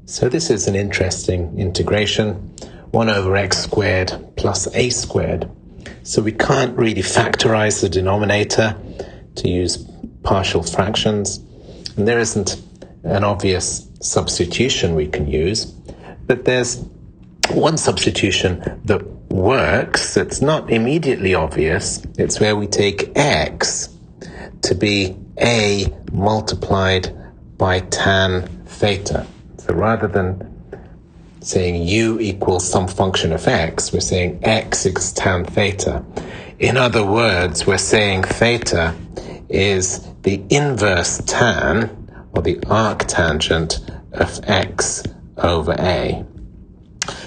So this is an interesting integration, 1 over x squared plus a squared. So we can't really factorize the denominator to use partial fractions, and there isn't an obvious substitution we can use, but there's one substitution that works that's not immediately obvious. It's where we take x to be a multiplied by tan theta. So rather than saying u equals some function of x, we're saying x equals tan theta. In other words, we're saying theta is the inverse tan, or the arctangent of x over a.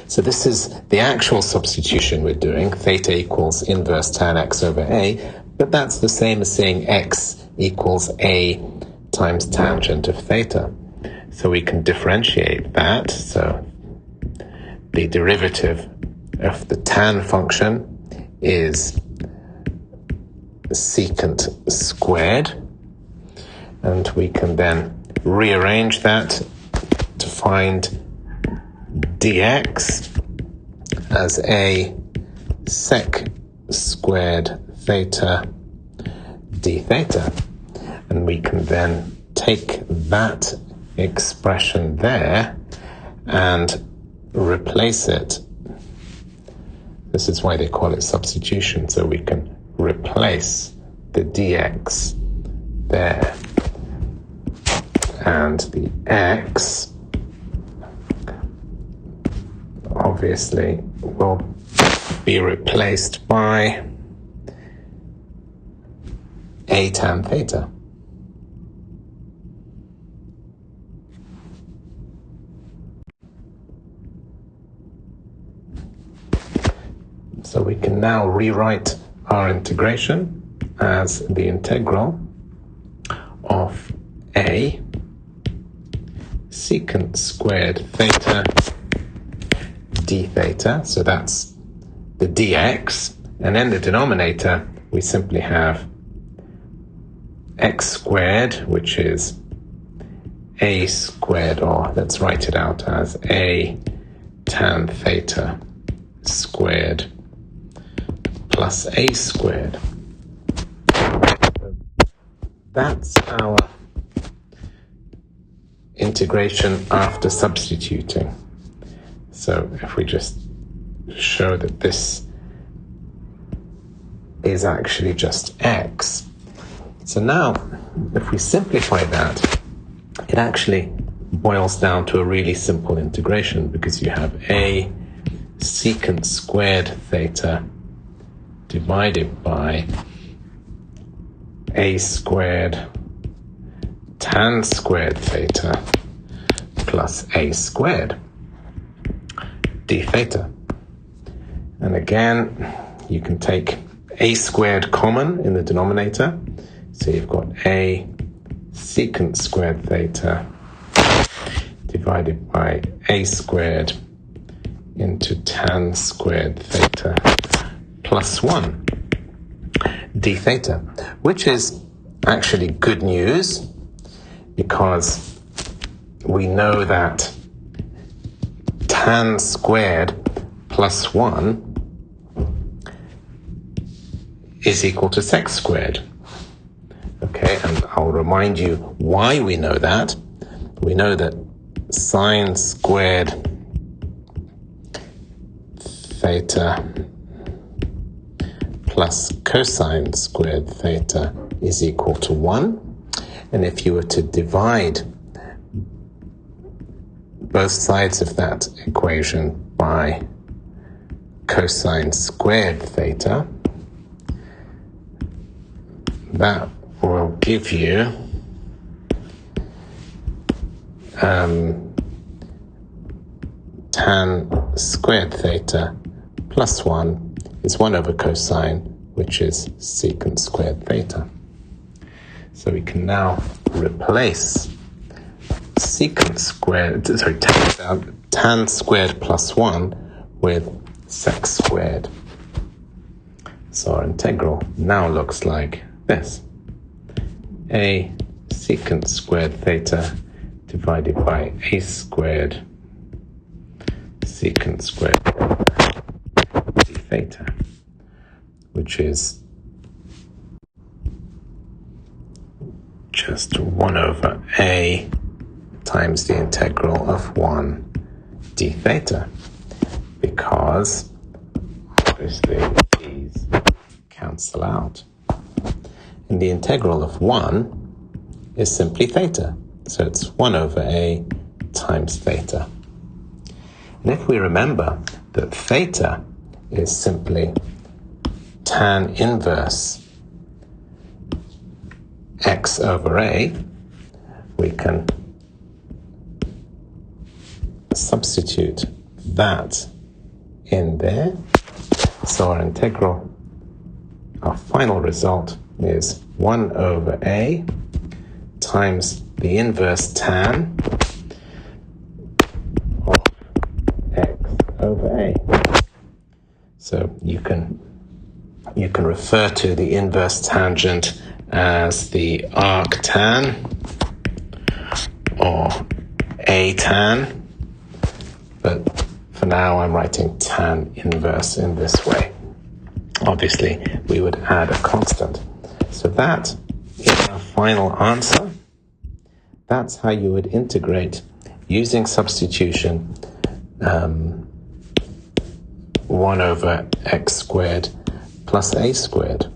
So this is the actual substitution we're doing. Theta equals inverse tan x over a, but that's the same as saying x equals a times tangent of theta. So we can differentiate that. So the derivative of the tan function is secant squared, and we can then rearrange that to find dx as a sec squared theta d theta, and we can then take that expression there and replace it. This is why they call it substitution, so we can replace the dx there, and the x obviously will be replaced by a tan theta. So we can now rewrite our integration as the integral of a secant squared theta d theta. So that's the dx. And in the denominator, we simply have x squared, which is a squared, or let's write it out as a tan theta squared plus a squared. That's our integration after substituting. So if we just show that this is actually just x. So now, if we simplify that, it actually boils down to a really simple integration, because you have a secant squared theta divided by a squared tan squared theta plus a squared d theta. And again, you can take a squared common in the denominator. So you've got a secant squared theta divided by a squared into tan squared theta plus 1 d theta, which is actually good news, because we know that tan squared plus 1 is equal to sec squared. Okay, and I'll remind you why we know that. We know that sine squared theta plus cosine squared theta is equal to 1. And if you were to divide both sides of that equation by cosine squared theta, that will give you tan squared theta plus 1 is 1 over cosine, which is secant squared theta. So we can now replace tan squared plus 1 with sec squared. So our integral now looks like this. A secant squared theta divided by a squared secant squared d theta, which is just 1 over a times the integral of 1 d theta, because obviously these cancel out. And the integral of 1 is simply theta. So it's 1 over a times theta. And if we remember that theta is simply tan inverse x over a, we can substitute that in there. So our integral, our final result is 1 over a times the inverse tan of x over a. So you can refer to the inverse tangent as the arctan or a tan, but for now I'm writing tan inverse in this way. Obviously, we would add a constant. So that is our final answer. That's how you would integrate using substitution 1 over x squared plus a squared.